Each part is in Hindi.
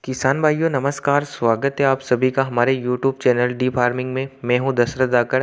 किसान भाइयों नमस्कार। स्वागत है आप सभी का हमारे यूट्यूब चैनल डी फार्मिंग में। मैं हूं दशरथ धाकड़।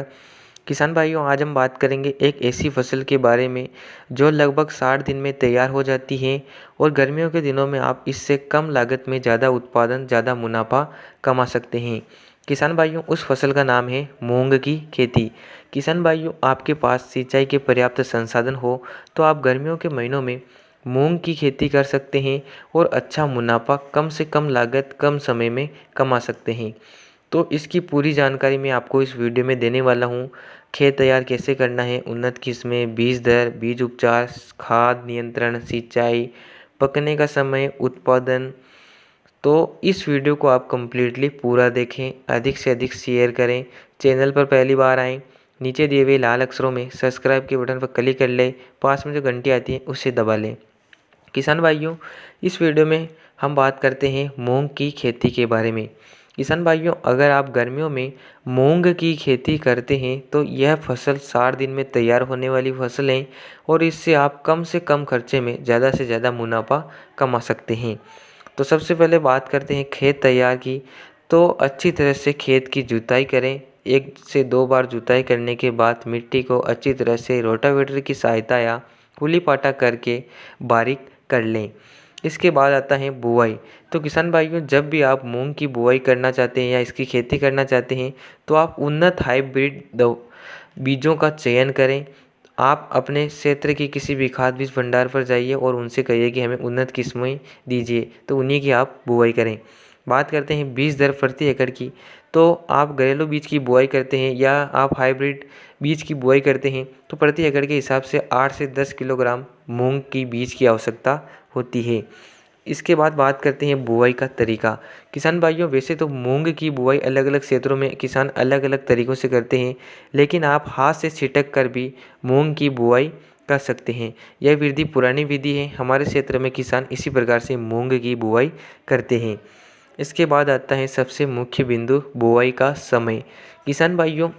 किसान भाइयों आज हम बात करेंगे एक ऐसी फसल के बारे में जो लगभग 60 दिन में तैयार हो जाती है और गर्मियों के दिनों में आप इससे कम लागत में ज़्यादा उत्पादन ज़्यादा मुनाफा कमा सकते हैं। किसान भाइयों उस फसल का नाम है मूंग की खेती। किसान भाइयों आपके पास सिंचाई के पर्याप्त संसाधन हो तो आप गर्मियों के महीनों में मूंग की खेती कर सकते हैं और अच्छा मुनाफा कम से कम लागत कम समय में कमा सकते हैं। तो इसकी पूरी जानकारी मैं आपको इस वीडियो में देने वाला हूँ। खेत तैयार कैसे करना है, उन्नत किस्में, बीज दर, बीज उपचार, खाद नियंत्रण, सिंचाई, पकने का समय, उत्पादन। तो इस वीडियो को आप कम्प्लीटली पूरा देखें, अधिक से अधिक शेयर करें। चैनल पर पहली बार आएँ, नीचे दिए हुए लाल अक्षरों में सब्सक्राइब के बटन पर क्लिक कर लें, पास में जो घंटी आती है उसे दबा लें। किसान भाइयों इस वीडियो में हम बात करते हैं मूंग की खेती के बारे में। किसान भाइयों अगर आप गर्मियों में मूंग की खेती करते हैं तो यह फसल 60 दिन में तैयार होने वाली फसल है और इससे आप कम से कम खर्चे में ज़्यादा से ज़्यादा मुनाफा कमा सकते हैं। तो सबसे पहले बात करते हैं खेत तैयार की। तो अच्छी तरह से खेत की जुताई करें। 1 से 2 बार जुताई करने के बाद मिट्टी को अच्छी तरह से रोटावेटर की सहायता या पुली पाटा करके बारीक कर लें। इसके बाद आता है बुआई। तो किसान भाइयों जब भी आप मूंग की बुआई करना चाहते हैं या इसकी खेती करना चाहते हैं तो आप उन्नत हाइब्रिड बीजों का चयन करें। आप अपने क्षेत्र के किसी भी खाद बीज भंडार पर जाइए और उनसे कहिए कि हमें उन्नत किस्में दीजिए, तो उन्हीं की आप बुआई करें। बात करते हैं बीज दर प्रति एकड़ की। तो आप घरेलू बीज की बुआई करते हैं या आप हाइब्रिड बीज की बुआई करते हैं तो प्रति एकड़ के हिसाब से 8 से 10 किलोग्राम मूंग की बीज की आवश्यकता होती है। इसके बाद बात करते हैं बुआई का तरीका। किसान भाइयों वैसे तो मूंग की बुआई अलग अलग क्षेत्रों में किसान अलग अलग तरीक़ों से करते हैं, लेकिन आप हाथ से छिटक कर भी मूंग की बुआई कर सकते हैं। यह विधि पुरानी विधि है। हमारे क्षेत्र में किसान इसी प्रकार से मूंग की बुआई करते हैं। इसके बाद आता है सबसे मुख्य बिंदु, बुआई का समय। किसान भाइयों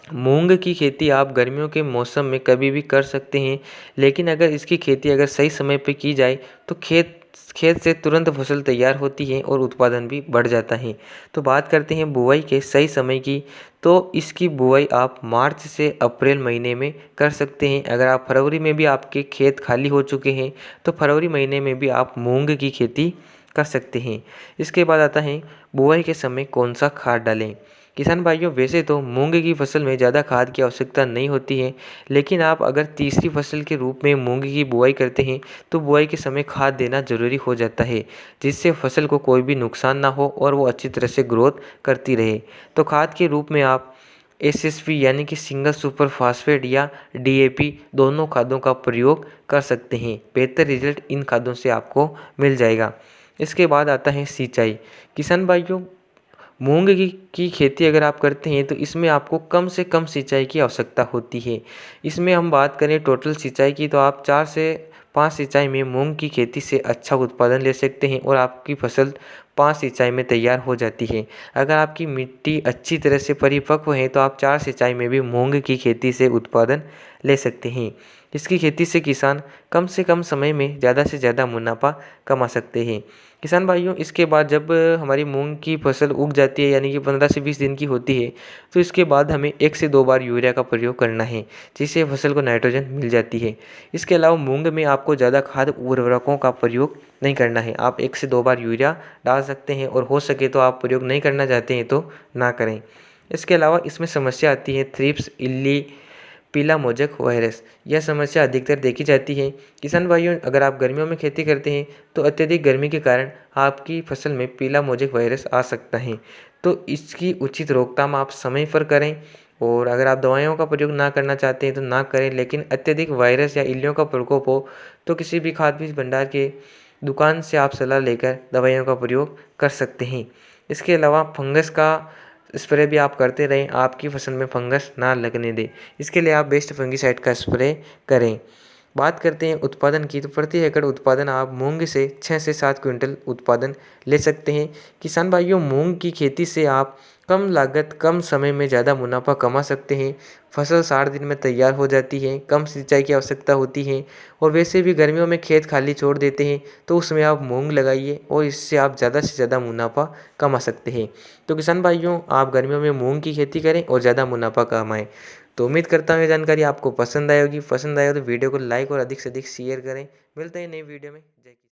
मूंग की खेती आप गर्मियों के मौसम में कभी भी कर सकते हैं, लेकिन अगर इसकी खेती अगर सही समय पर की जाए तो खेत से तुरंत फसल तैयार होती है और उत्पादन भी बढ़ जाता है। तो बात करते हैं बुआई के सही समय की। तो इसकी बुआई आप मार्च से अप्रैल महीने में कर सकते हैं। अगर आप फरवरी में भी आपके खेत खाली हो चुके हैं तो फरवरी महीने में भी आप मूंग की खेती कर सकते हैं। इसके बाद आता है बुआई के समय कौन सा खाद डालें। किसान भाइयों वैसे तो मूंग की फसल में ज़्यादा खाद की आवश्यकता नहीं होती है, लेकिन आप अगर तीसरी फसल के रूप में मूंग की बुआई करते हैं तो बुआई के समय खाद देना ज़रूरी हो जाता है, जिससे फसल को कोई भी नुकसान ना हो और वो अच्छी तरह से ग्रोथ करती रहे। तो खाद के रूप में आप एसएसपी यानी कि सिंगल सुपर फास्फेट या डीएपी दोनों खादों का प्रयोग कर सकते हैं। बेहतर रिजल्ट इन खादों से आपको मिल जाएगा। इसके बाद आता है सिंचाई। किसान भाइयों मूंग की खेती अगर आप करते हैं तो इसमें आपको कम से कम सिंचाई की आवश्यकता होती है। इसमें हम बात करें टोटल सिंचाई की तो आप 4 से 5 सिंचाई में मूंग की खेती से अच्छा उत्पादन ले सकते हैं और आपकी फसल 5 सिंचाई में तैयार हो जाती है। अगर आपकी मिट्टी अच्छी तरह से परिपक्व है तो आप 4 सिंचाई में भी मूंग की खेती से उत्पादन ले सकते हैं। इसकी खेती से किसान कम से कम समय में ज़्यादा से ज़्यादा मुनाफा कमा सकते हैं। किसान भाइयों इसके बाद जब हमारी मूंग की फसल उग जाती है यानी कि 15 से 20 दिन की होती है तो इसके बाद हमें 1 से 2 बार यूरिया का प्रयोग करना है, जिससे फसल को नाइट्रोजन मिल जाती है। इसके अलावा मूंग में आपको ज़्यादा खाद उर्वरकों का प्रयोग नहीं करना है। आप 1 से 2 बार यूरिया डाल सकते हैं और हो सके तो आप प्रयोग नहीं करना चाहते हैं तो ना करें। इसके अलावा इसमें समस्या आती है थ्रिप्स, इल्ली, पीला मोजक वायरस। यह समस्या अधिकतर देखी जाती है। किसान भाइयों अगर आप गर्मियों में खेती करते हैं तो अत्यधिक गर्मी के कारण आपकी फसल में पीला मोजक वायरस आ सकता है। तो इसकी उचित रोकथाम आप समय पर करें और अगर आप दवाइयों का प्रयोग ना करना चाहते हैं तो ना करें, लेकिन अत्यधिक वायरस या इल्लियों का प्रकोप हो तो किसी भी खाद बीज भंडार के दुकान से आप सलाह लेकर दवाइयों का प्रयोग कर सकते हैं। इसके अलावा फंगस का स्प्रे भी आप करते रहें, आपकी फसल में फंगस ना लगने दें। इसके लिए आप बेस्ट फंगिसाइड का स्प्रे करें। बात करते हैं उत्पादन की, तो प्रति एकड़ उत्पादन आप मूंग से 6 से 7 क्विंटल उत्पादन ले सकते हैं। किसान भाइयों, मूंग की खेती से आप कम लागत कम समय में ज़्यादा मुनाफा कमा सकते हैं। फसल 60 दिन में तैयार हो जाती है, कम सिंचाई की आवश्यकता होती है और वैसे भी गर्मियों में खेत खाली छोड़ देते हैं, तो उसमें आप मूंग लगाइए और इससे आप ज़्यादा से ज़्यादा मुनाफा कमा सकते हैं। तो किसान भाइयों, आप गर्मियों में मूंग की खेती करें और ज़्यादा मुनाफा कमाएं। तो उम्मीद करता हूँ ये जानकारी आपको पसंद आई होगी। पसंद आए हो तो वीडियो को लाइक और अधिक से अधिक शेयर करें। मिलते हैं नई वीडियो में। जय किसान।